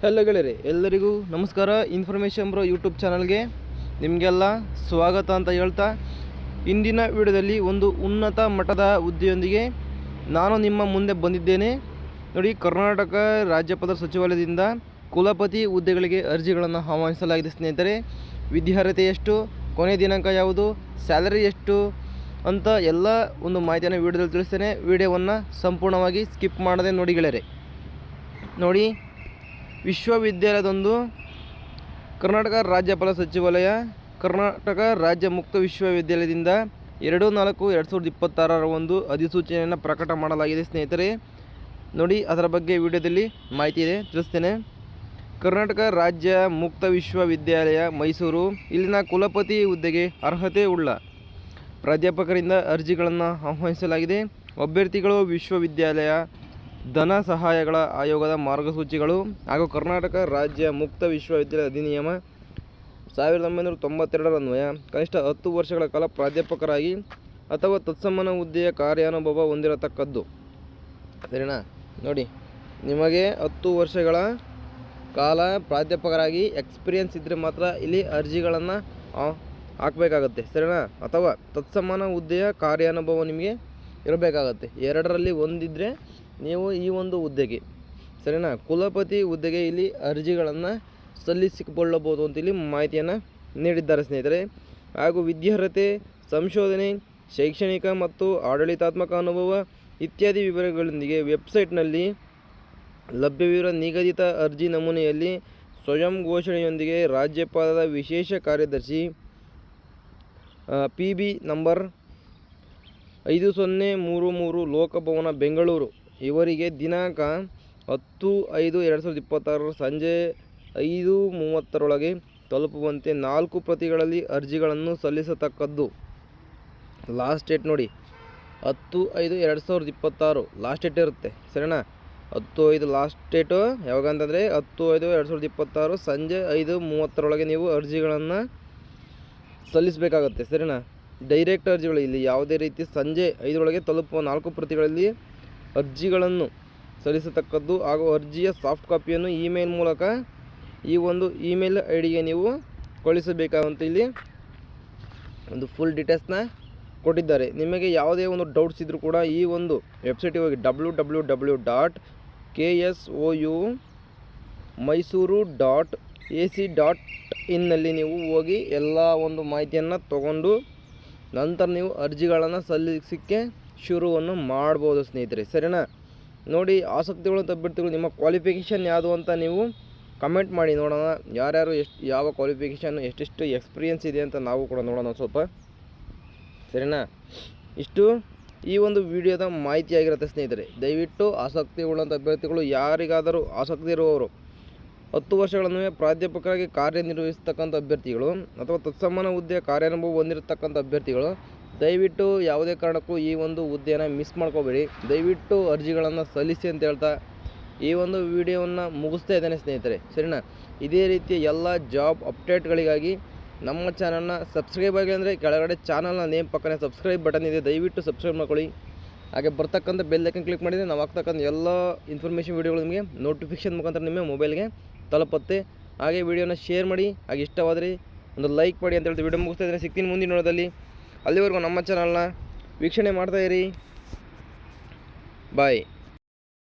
Hello ಗೆಳೆಯರೆ, ಎಲ್ಲರಿಗೂ ನಮಸ್ಕಾರ. ಇನ್ಫಾರ್ಮೇಷನ್ ಬ್ರೋ ಯೂಟ್ಯೂಬ್ ಚಾನಲ್ಗೆ ನಿಮಗೆಲ್ಲ ಸ್ವಾಗತ ಅಂತ ಹೇಳ್ತಾ, ಇಂದಿನ ವಿಡಿಯೋದಲ್ಲಿ ಒಂದು ಉನ್ನತ ಮಟ್ಟದ ಹುದ್ದೆಯೊಂದಿಗೆ ನಾನು ನಿಮ್ಮ ಮುಂದೆ ಬಂದಿದ್ದೇನೆ. ನೋಡಿ, ಕರ್ನಾಟಕ ರಾಜ್ಯಪಾಲ ಸಚಿವಾಲಯದಿಂದ ಕುಲಪತಿ ಹುದ್ದೆಗಳಿಗೆ ಅರ್ಜಿಗಳನ್ನು ಆಹ್ವಾನಿಸಲಾಗಿದೆ ಸ್ನೇಹಿತರೆ. ವಿದ್ಯಾರ್ಹತೆ ಎಷ್ಟು, ಕೊನೆಯ ದಿನಾಂಕ ಯಾವುದು, ಸ್ಯಾಲರಿ ಎಷ್ಟು ಅಂತ ಎಲ್ಲ ಒಂದು ಮಾಹಿತಿಯನ್ನು ವಿಡಿಯೋದಲ್ಲಿ ತಿಳಿಸ್ತೇನೆ. ವಿಡಿಯೋವನ್ನು ಸಂಪೂರ್ಣವಾಗಿ ಸ್ಕಿಪ್ ಮಾಡದೆ ನೋಡಿ ಗೆಳೆಯರೆ. ನೋಡಿ, ವಿಶ್ವವಿದ್ಯಾಲಯದೊಂದು ಕರ್ನಾಟಕ ರಾಜ್ಯಪಾಲ ಸಚಿವಾಲಯ ಕರ್ನಾಟಕ ರಾಜ್ಯ ಮುಕ್ತ ವಿಶ್ವವಿದ್ಯಾಲಯದಿಂದ 2/4/2026 ಒಂದು ಅಧಿಸೂಚನೆಯನ್ನು ಪ್ರಕಟ ಮಾಡಲಾಗಿದೆ ಸ್ನೇಹಿತರೆ. ನೋಡಿ, ಅದರ ಬಗ್ಗೆ ವಿಡಿಯೋದಲ್ಲಿ ಮಾಹಿತಿ ಇದೆ, ತಿಳಿಸ್ತೇನೆ. ಕರ್ನಾಟಕ ರಾಜ್ಯ ಮುಕ್ತ ವಿಶ್ವವಿದ್ಯಾಲಯ ಮೈಸೂರು ಇಲ್ಲಿನ ಕುಲಪತಿ ಹುದ್ದೆಗೆ ಅರ್ಹತೆ ಉಳ್ಳ ಪ್ರಾಧ್ಯಾಪಕರಿಂದ ಅರ್ಜಿಗಳನ್ನು ಆಹ್ವಾನಿಸಲಾಗಿದೆ. ಅಭ್ಯರ್ಥಿಗಳು ವಿಶ್ವವಿದ್ಯಾಲಯ ಧನ ಸಹಾಯಗಳ ಆಯೋಗದ ಮಾರ್ಗಸೂಚಿಗಳು ಹಾಗೂ ಕರ್ನಾಟಕ ರಾಜ್ಯ ಮುಕ್ತ ವಿಶ್ವವಿದ್ಯಾಲಯ ಅಧಿನಿಯಮ 1992 ಅನ್ವಯ ಕನಿಷ್ಠ 10 ವರ್ಷಗಳ ಕಾಲ ಪ್ರಾಧ್ಯಾಪಕರಾಗಿ ಅಥವಾ ತತ್ಸಮಾನ ಹುದ್ದೆಯ ಕಾರ್ಯಾನುಭವ ಹೊಂದಿರತಕ್ಕದ್ದು. ಸರಿನಾ? ನೋಡಿ, ನಿಮಗೆ 10 ವರ್ಷಗಳ ಕಾಲ ಪ್ರಾಧ್ಯಾಪಕರಾಗಿ ಎಕ್ಸ್ಪೀರಿಯನ್ಸ್ ಇದ್ದರೆ ಮಾತ್ರ ಇಲ್ಲಿ ಅರ್ಜಿಗಳನ್ನು ಹಾಕಬೇಕಾಗತ್ತೆ. ಸರಿನಾ? ಅಥವಾ ತತ್ಸಮಾನ ಹುದ್ದೆಯ ಕಾರ್ಯಾನುಭವ ನಿಮಗೆ ಇರಬೇಕಾಗತ್ತೆ. ಎರಡರಲ್ಲಿ ಒಂದಿದ್ದರೆ ನೀವು ಈ ಒಂದು ಹುದ್ದೆಗೆ, ಸರಿನಾ, ಕುಲಪತಿ ಹುದ್ದೆಗೆ ಇಲ್ಲಿ ಅರ್ಜಿಗಳನ್ನು ಸಲ್ಲಿಸಿಕೊಳ್ಳಬಹುದು ಅಂತ ಇಲ್ಲಿ ಮಾಹಿತಿಯನ್ನು ನೀಡಿದ್ದಾರೆ ಸ್ನೇಹಿತರೆ. ಹಾಗೂ ವಿದ್ಯಾರ್ಹತೆ, ಸಂಶೋಧನೆ, ಶೈಕ್ಷಣಿಕ ಮತ್ತು ಆಡಳಿತಾತ್ಮಕ ಅನುಭವ ಇತ್ಯಾದಿ ವಿವರಗಳೊಂದಿಗೆ ವೆಬ್ಸೈಟ್ನಲ್ಲಿ ಲಭ್ಯವಿರುವ ನಿಗದಿತ ಅರ್ಜಿ ನಮೂನೆಯಲ್ಲಿ ಸ್ವಯಂ ಘೋಷಣೆಯೊಂದಿಗೆ ರಾಜ್ಯಪಾಲದ ವಿಶೇಷ ಕಾರ್ಯದರ್ಶಿ PB ನಂಬರ್ 5033 ಲೋಕಭವನ ಬೆಂಗಳೂರು ಇವರಿಗೆ ದಿನಾಂಕ 10/5/2026 ಸಂಜೆ 5:30 ತಲುಪುವಂತೆ 4 ಪ್ರತಿಗಳಲ್ಲಿ ಅರ್ಜಿಗಳನ್ನು ಸಲ್ಲಿಸತಕ್ಕದ್ದು. ಲಾಸ್ಟ್ ಡೇಟ್ ನೋಡಿ, 10/5/2026 ಲಾಸ್ಟ್ ಡೇಟ್ ಇರುತ್ತೆ. ಸರಿನಾ? 10/5 ಲಾಸ್ಟ್ ಡೇಟು ಯಾವಾಗ ಅಂತಂದರೆ 10/5/2026 ಸಂಜೆ 5:30 ನೀವು ಅರ್ಜಿಗಳನ್ನು ಸಲ್ಲಿಸಬೇಕಾಗತ್ತೆ. ಸರಿನಾ? ಡೈರೆಕ್ಟ್ ಅರ್ಜಿಗಳು, ಇಲ್ಲಿ ಯಾವುದೇ ರೀತಿ ಸಂಜೆ 5 ತಲುಪುವ 4 ಪ್ರತಿಗಳಲ್ಲಿ ಅರ್ಜಿಗಳನ್ನು ಸಲ್ಲಿಸತಕ್ಕದ್ದು. ಹಾಗೂ ಅರ್ಜಿಯ ಸಾಫ್ಟ್ ಕಾಪಿಯನ್ನು ಇಮೇಲ್ ಮೂಲಕ ಈ ಒಂದು ಇಮೇಲ್ ಐಡಿಗೆ ನೀವು ಕಳಿಸಬೇಕಾದಂತ ಇಲ್ಲಿ ಒಂದು ಫುಲ್ ಡೀಟೇಲ್ಸ್ನ ಕೊಟ್ಟಿದ್ದಾರೆ. ನಿಮಗೆ ಯಾವುದೇ ಒಂದು ಡೌಟ್ಸ್ ಇದ್ದರೂ ಕೂಡ ಈ ಒಂದು ವೆಬ್ಸೈಟಿಗೆ ಹೋಗಿ www.ksoumysuru.ac.in ನಲ್ಲಿ ನೀವು ಹೋಗಿ ಎಲ್ಲ ಒಂದು ಮಾಹಿತಿಯನ್ನು ತಗೊಂಡು ನಂತರ ನೀವು ಅರ್ಜಿಗಳನ್ನು ಸಲ್ಲಿಸಲಿಕ್ಕೆ ಶುರುವನ್ನು ಮಾಡ್ಬೋದು ಸ್ನೇಹಿತರೆ. ಸರಿನಾ? ನೋಡಿ, ಆಸಕ್ತಿಗಳು ಅಭ್ಯರ್ಥಿಗಳು ನಿಮ್ಮ ಕ್ವಾಲಿಫಿಕೇಷನ್ ಯಾವುದು ಅಂತ ನೀವು ಕಮೆಂಟ್ ಮಾಡಿ ನೋಡೋಣ. ಯಾರ್ಯಾರು ಯಾವ ಕ್ವಾಲಿಫಿಕೇಷನ್ ಎಷ್ಟೆಷ್ಟು ಎಕ್ಸ್ಪೀರಿಯೆನ್ಸ್ ಇದೆ ಅಂತ ನಾವು ಕೂಡ ನೋಡೋಣ ಸ್ವಲ್ಪ. ಸರಿನಾ? ಇಷ್ಟು ಈ ಒಂದು ವಿಡಿಯೋದ ಮಾಹಿತಿಯಾಗಿರುತ್ತೆ ಸ್ನೇಹಿತರೆ. ದಯವಿಟ್ಟು ಆಸಕ್ತಿಯುಳ್ಳಂಥ ಅಭ್ಯರ್ಥಿಗಳು, ಯಾರಿಗಾದರೂ ಆಸಕ್ತಿ ಇರುವವರು, 10 ವರ್ಷಗಳನ್ನು ಪ್ರಾಧ್ಯಾಪಕರಾಗಿ ಕಾರ್ಯನಿರ್ವಹಿಸ್ತಕ್ಕಂಥ ಅಭ್ಯರ್ಥಿಗಳು ಅಥವಾ ತತ್ಸಮಾನ ಹುದ್ದೆಯ ಕಾರ್ಯಾನುಭವ ಹೊಂದಿರತಕ್ಕಂಥ ಅಭ್ಯರ್ಥಿಗಳು ದಯವಿಟ್ಟು ಯಾವುದೇ ಕಾರಣಕ್ಕೂ ಈ ಒಂದು ಹುದ್ದೆಯನ್ನು ಮಿಸ್ ಮಾಡ್ಕೋಬೇಡಿ. ದಯವಿಟ್ಟು ಅರ್ಜಿಗಳನ್ನು ಸಲ್ಲಿಸಿ ಅಂತ ಹೇಳ್ತಾ ಈ ಒಂದು ವಿಡಿಯೋವನ್ನು ಮುಗಿಸ್ತಾ ಇದ್ದೇನೆ ಸ್ನೇಹಿತರೆ. ಸರಿನಾ? ಇದೇ ರೀತಿಯ ಎಲ್ಲ ಜಾಬ್ ಅಪ್ಡೇಟ್ಗಳಿಗಾಗಿ ನಮ್ಮ ಚಾನಲ್ನ ಸಬ್ಸ್ಕ್ರೈಬ್ ಆಗಿ ಅಂದರೆ ಕೆಳಗಡೆ ಚಾನಲ್ನ ನೇಮ್ ಪಕ್ಕನೇ ಸಬ್ಸ್ಕ್ರೈಬ್ ಬಟನ್ ಇದೆ, ದಯವಿಟ್ಟು ಸಬ್ಸ್ಕ್ರೈಬ್ ಮಾಡ್ಕೊಳ್ಳಿ. ಹಾಗೆ ಬರ್ತಕ್ಕಂಥ ಬೆಲ್ ಐಕನ್ ಕ್ಲಿಕ್ ಮಾಡಿದರೆ ನಾವು ಆಗ್ತಕ್ಕಂಥ ಎಲ್ಲ ಇನ್ಫಾರ್ಮೇಷನ್ ವೀಡಿಯೋಗಳು ನಿಮಗೆ ನೋಟಿಫಿಕೇಷನ್ ಮುಖಾಂತರ ನಿಮ್ಮ ಮೊಬೈಲ್ಗೆ ತಲುಪುತ್ತೆ. ಹಾಗೆ ವಿಡಿಯೋನ ಶೇರ್ ಮಾಡಿ, ಹಾಗೆ ಇಷ್ಟವಾದರೆ ಒಂದು ಲೈಕ್ ಮಾಡಿ ಅಂತ ಹೇಳ್ತೀವಿ. ವಿಡಿಯೋ ಮುಗಿಸ್ತಾ ಇದ್ದೀನಿ. ಸಿಗ್ತೀನಿ ಮುಂದಿನ ನೋಡೋದಲ್ಲಿ. ಅಲ್ಲಿವರೆಗೂ ನಮ್ಮ ಚಾನಲ್ನ ವೀಕ್ಷಣೆ ಮಾಡ್ತಾಯಿರಿ. ಬಾಯ್.